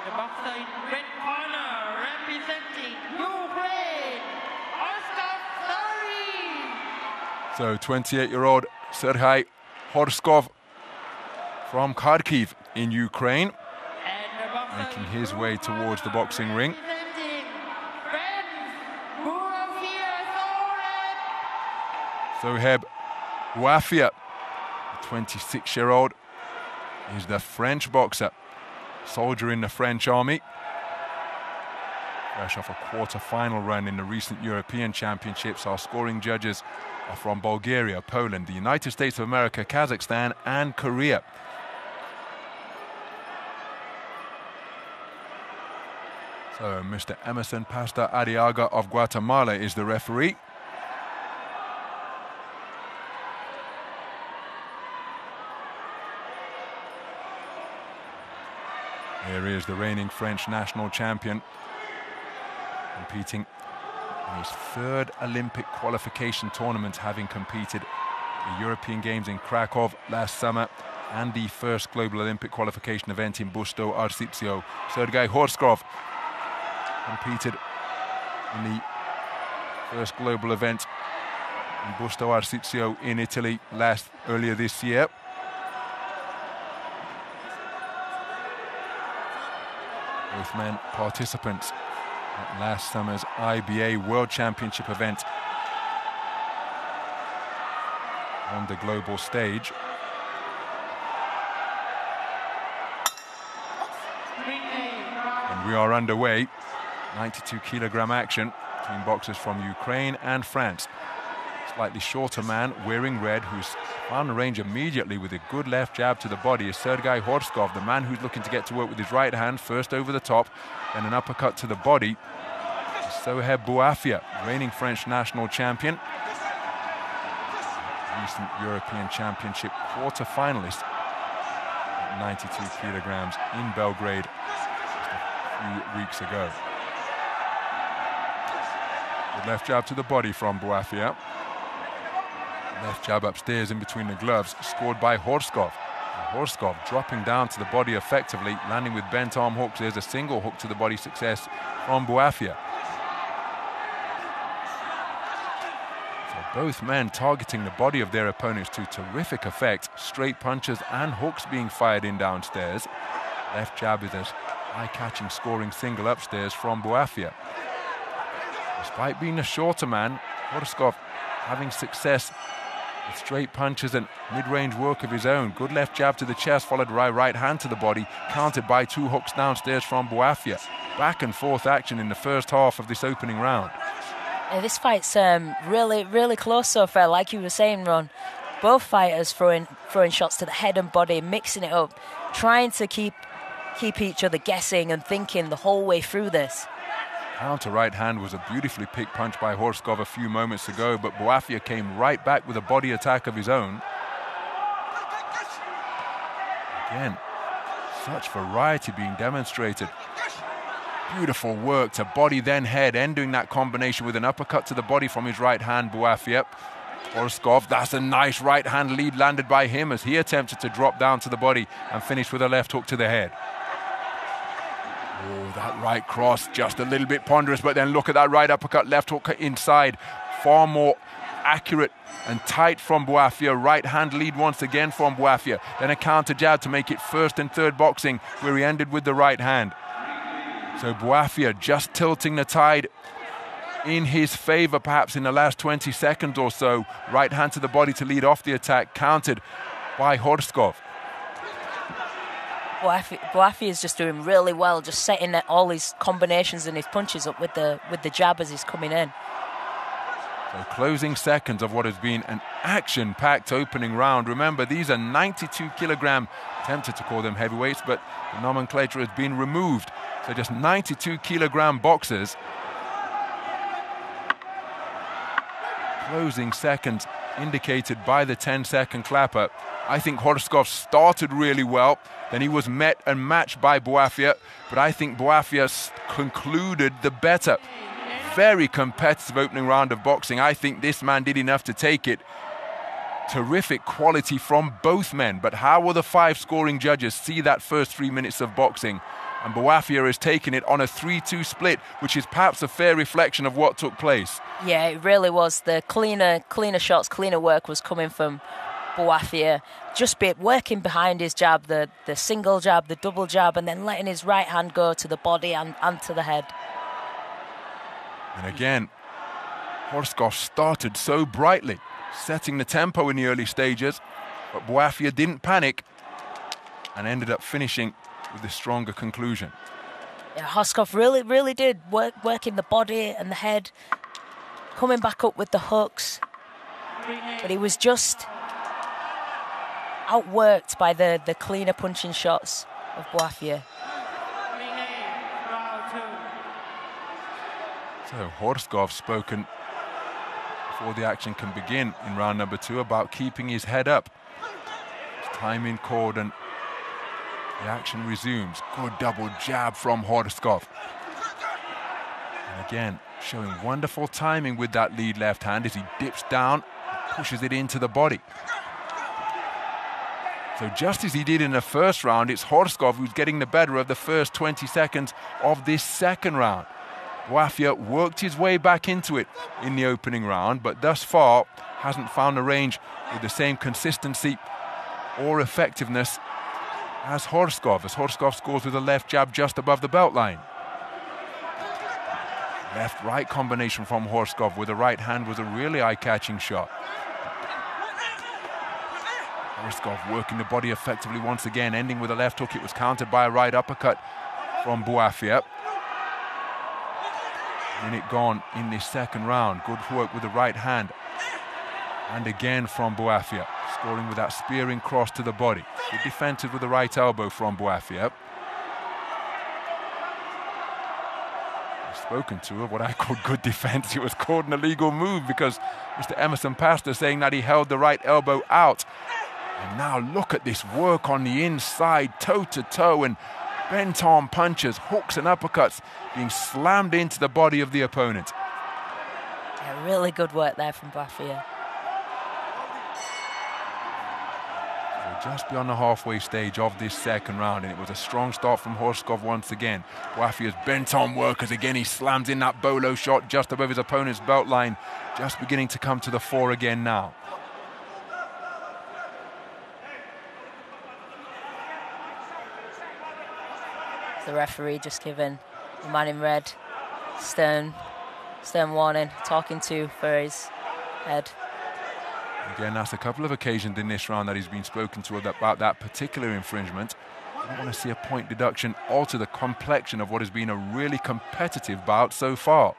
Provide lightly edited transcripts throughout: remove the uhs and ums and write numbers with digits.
The boxer in red corner, representing Ukraine, Gorskov. So 28-year-old Sергій Горсков from Kharkiv in Ukraine, making his way towards the boxing ring. Sохеб Buaфіа, the 26-year-old, is the French boxer, soldier in the French army. Fresh off a quarter-final run in the recent European Championships, our scoring judges are from Bulgaria, Poland, the United States of America, Kazakhstan, and Korea. So Mr. Emerson Pasta Arriaga of Guatemala is the referee. Here is the reigning French national champion, competing in his third Olympic qualification tournament, having competed the European Games in Krakow last summer and the first global Olympic qualification event in Busto Arsizio. Sергій Горсков competed in the first global event in Busto Arsizio in Italy earlier this year. Both men participants at last summer's IBA World Championship event on the global stage. And we are underway. 92-kilogram action between boxers from Ukraine and France. Slightly shorter man wearing red, who's found the range immediately with a good left jab to the body, is Sергій Горскov, the man who's looking to get to work with his right hand, first over the top, then an uppercut to the body. Sохеб Buaфіа, reigning French national champion, recent European Championship quarter-finalist at 92 kilograms in Belgrade just a few weeks ago. Good left jab to the body from Buaфіa. Left jab upstairs in between the gloves, scored by Горсков. Горскov dropping down to the body effectively, landing with bent arm hooks. There's a single hook to the body success from Buaфіa. So both men targeting the body of their opponents to terrific effect. Straight punches and hooks being fired in downstairs. Left jab is a eye-catching scoring single upstairs from Buaфіa. Despite being a shorter man, Горскov having success with straight punches and mid-range work of his own. Good left jab to the chest, followed by right hand to the body, countered by two hooks downstairs from Buaфіa. Back and forth action in the first half of this opening round. This fight's really close so far, like you were saying, Ron. Both fighters throwing shots to the head and body, mixing it up, trying to keep each other guessing and thinking the whole way through this. Counter right hand was a beautifully picked punch by Горскov a few moments ago, but Buaфіa came right back with a body attack of his own. Again, such variety being demonstrated. Beautiful work to body then head, ending that combination with an uppercut to the body from his right hand, Buaфіa. Горскov, that's a nice right hand lead landed by him as he attempted to drop down to the body and finish with a left hook to the head. Oh, that right cross, just a little bit ponderous, but then look at that right uppercut, left hook inside. Far more accurate and tight from Buaфіa. Right hand lead once again from Buaфіa. Then a counter jab to make it first and third boxing, where he ended with the right hand. So Buaфіa just tilting the tide in his favor, perhaps in the last 20 seconds or so. Right hand to the body to lead off the attack, countered by Горскov. Buaфіa is just doing really well, just setting all his combinations and his punches up with the jab as he's coming in. So closing seconds of what has been an action-packed opening round. Remember, these are 92-kilogram, tempted to call them heavyweights, but the nomenclature has been removed. So just 92-kilogram boxers. Closing seconds indicated by the 10-second clapper. I think Горскov started really well. Then he was met and matched by Buaфіa, but I think Buaфіa concluded the better. Very competitive opening round of boxing. I think this man did enough to take it. Terrific quality from both men, but how will the five scoring judges see that first 3 minutes of boxing? And Buaфіа is taking it on a 3-2 split, which is perhaps a fair reflection of what took place. Yeah, it really was. The cleaner shots, cleaner work was coming from Buaфіа. Just working behind his jab, the single jab, the double jab, and then letting his right hand go to the body and to the head. And again, Горсков started so brightly, setting the tempo in the early stages, but Buaфіa didn't panic and ended up finishing with a stronger conclusion. Yeah, Горсков really did work in the body and the head, coming back up with the hooks, but he was just outworked by the cleaner punching shots of Buaфіa. So Горскov spoken before the action can begin in round number 2 about keeping his head up. His timing called and the action resumes. Good double jab from Горсков. And again, showing wonderful timing with that lead left hand as he dips down, pushes it into the body. So just as he did in the first round, it's Горсков who's getting the better of the first 20 seconds of this second round. Buaфіa worked his way back into it in the opening round, but thus far hasn't found a range with the same consistency or effectiveness as Горскov scores with a left jab just above the belt line. Left-right combination from Горскov with the right hand was a really eye-catching shot. Горскov working the body effectively once again, ending with a left hook. It was countered by a right uppercut from Buaфіa. Minute gone in this second round. Good work with the right hand. And again from Buaфіa, scoring with that spearing cross to the body. Good defensive with the right elbow from Buaфіa. Spoken to of what I call good defense. It was called an illegal move because Mr. Emerson Pastor saying that he held the right elbow out. And now look at this work on the inside, toe-to-toe, and bent-arm punches, hooks and uppercuts being slammed into the body of the opponent. Yeah, really good work there from Buaфіa. Just beyond the halfway stage of this second round, and it was a strong start from Горскov once again. Buaфіa's bent-arm work as again he slams in that bolo shot just above his opponent's belt line, just beginning to come to the fore again now. The referee just giving the man in red stern warning, talking to for his head. Again, that's a couple of occasions in this round that he's been spoken to about that particular infringement. I don't want to see a point deduction alter the complexion of what has been a really competitive bout so far.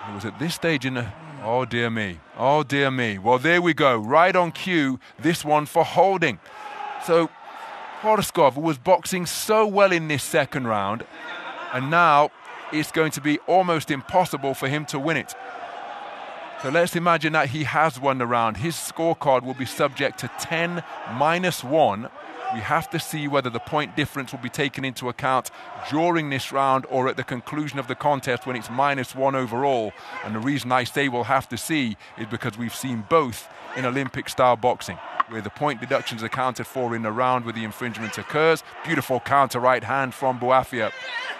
It was at this stage in the... Oh, dear me. Oh, dear me. Well, there we go. Right on cue, this one for holding. So Горскov was boxing so well in this second round, and now it's going to be almost impossible for him to win it. So let's imagine that he has won the round. His scorecard will be subject to 10-1. We have to see whether the point difference will be taken into account during this round or at the conclusion of the contest when it's -1 overall. And the reason I say we'll have to see is because we've seen both in Olympic-style boxing, where the point deductions are accounted for in the round where the infringement occurs. Beautiful counter right hand from Buaфіa.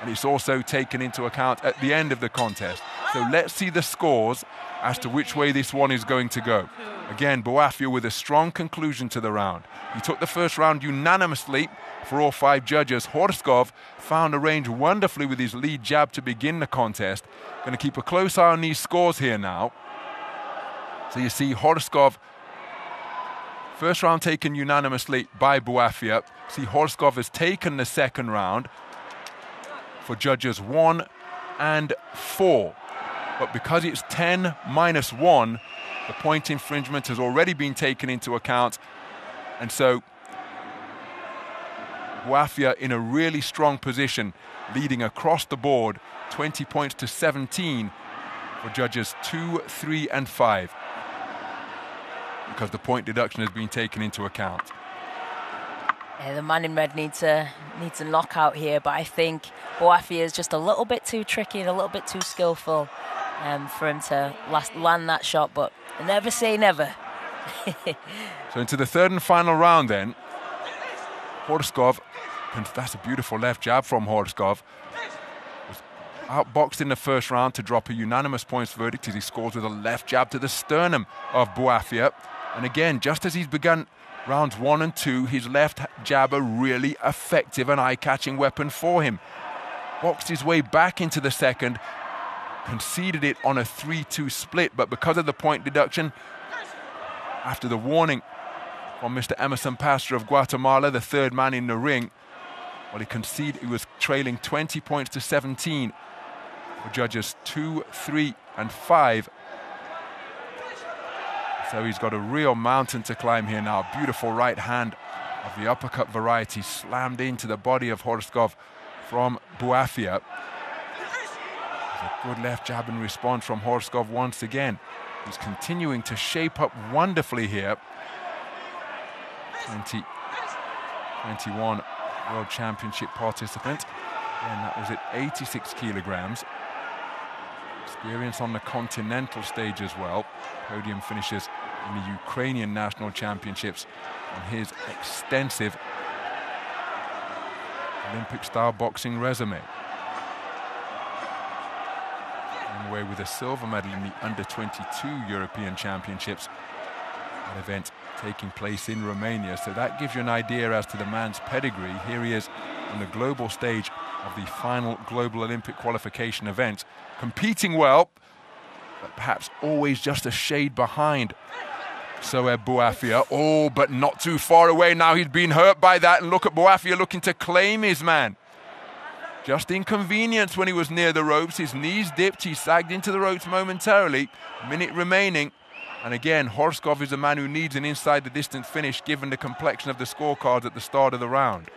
And it's also taken into account at the end of the contest. So let's see the scores as to which way this one is going to go. Again, Buaфіa with a strong conclusion to the round. He took the first round unanimously for all 5 judges. Горсков found a range wonderfully with his lead jab to begin the contest. Going to keep a close eye on these scores here now. So you see Горскov, first round taken unanimously by Buaфіa. See Горскov has taken the second round for judges 1 and 4. But because it's 10-1, the point infringement has already been taken into account. And so Buaфіa in a really strong position, leading across the board, 20 points to 17 for judges 2, 3, and 5. Because the point deduction has been taken into account. Yeah, the man in red needs a knockout here, but I think Buaфіa is just a little bit too tricky and a little bit too skillful for him to land that shot, but never say never. So into the third and final round then. Horskov, that's a beautiful left jab from Horskov. Was outboxed in the first round to drop a unanimous points verdict as he scores with a left jab to the sternum of Buaфіа. And again, just as he's begun rounds 1 and 2, his left jab a really effective and eye-catching weapon for him. Boxed his way back into the second, conceded it on a 3-2 split, but because of the point deduction, after the warning from Mr. Emerson Pastor of Guatemala, the third man in the ring, well, he was trailing 20 points to 17 for judges 2, 3, and 5. So he's got a real mountain to climb here now. Beautiful right hand of the uppercut variety slammed into the body of Horskov from Buaфіа. A good left jab in response from Horskov once again. He's continuing to shape up wonderfully here. 2021 World Championship participant. And that was at 86 kilograms. Experience on the continental stage as well. Podium finishes in the Ukrainian National Championships on his extensive Olympic-style boxing resume. Came away with a silver medal in the Under-22 European Championships, an event taking place in Romania. So that gives you an idea as to the man's pedigree. Here he is on the global stage of the final global Olympic qualification event, competing well, but perhaps always just a shade behind Sохеб Буафіа. Oh, but not too far away now. He's been hurt by that. And look at Буафіа looking to claim his man. Just inconvenienced when he was near the ropes. His knees dipped. He sagged into the ropes momentarily. Minute remaining. And again, Horskov is a man who needs an inside-the-distance finish given the complexion of the scorecards at the start of the round.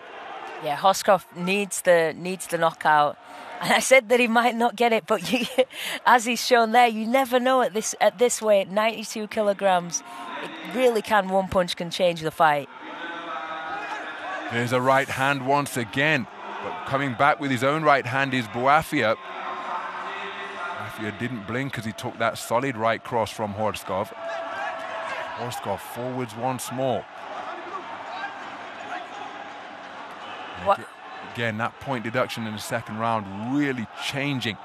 Yeah, Horskov needs the knockout. And I said that he might not get it, but as he's shown there, you never know at this weight, 92 kilograms. It really can, one punch can change the fight. There's a right hand once again, but coming back with his own right hand is Buaфіа. Buaфіa didn't blink as he took that solid right cross from Horskov. Horskov forwards once more. Again, that point deduction in the second round really changing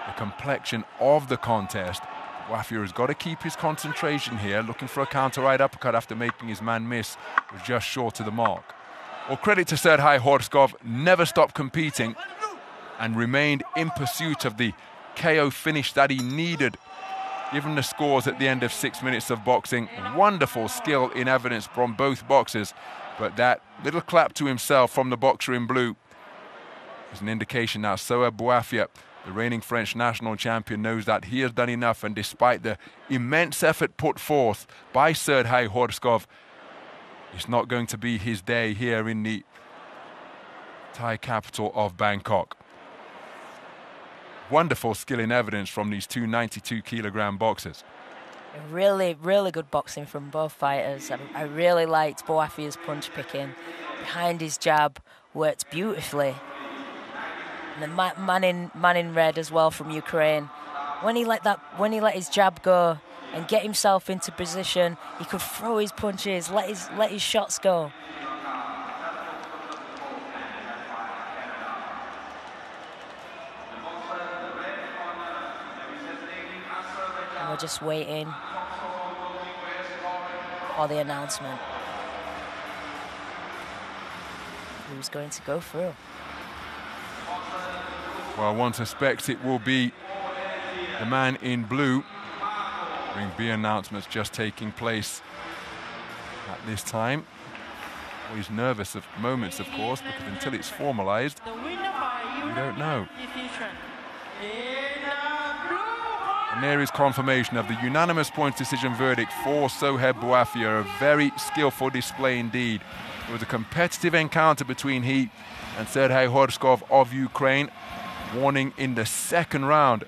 the complexion of the contest. Buaфіa has got to keep his concentration here, looking for a counter right uppercut after making his man miss, was just short of the mark. Well, credit to Serdar Horskov, never stopped competing and remained in pursuit of the KO finish that he needed. Given the scores at the end of 6 minutes of boxing, wonderful skill in evidence from both boxers, but that little clap to himself from the boxer in blue is an indication now Sохеб Буафіa, the reigning French national champion, knows that he has done enough, and despite the immense effort put forth by Serdar Horskov, it's not going to be his day here in the Thai capital of Bangkok. Wonderful skill in evidence from these two 92-kilogram boxers. Really, really good boxing from both fighters. I really liked Buaфіa's punch picking. Behind his jab, worked beautifully. And the man in red as well from Ukraine. When he let his jab go and get himself into position, he could throw his punches, let his shots go. And we're just waiting for the announcement. Who's going to go through? Well, one suspects it will be the man in blue. Ring B announcements just taking place at this time. Always nervous of moments, of course, because until it's formalized, we don't know. And there is confirmation of the unanimous points decision verdict for Sохеб Буафіa. A very skillful display indeed. It was a competitive encounter between he and Serdar Horskov of Ukraine. Warning in the second round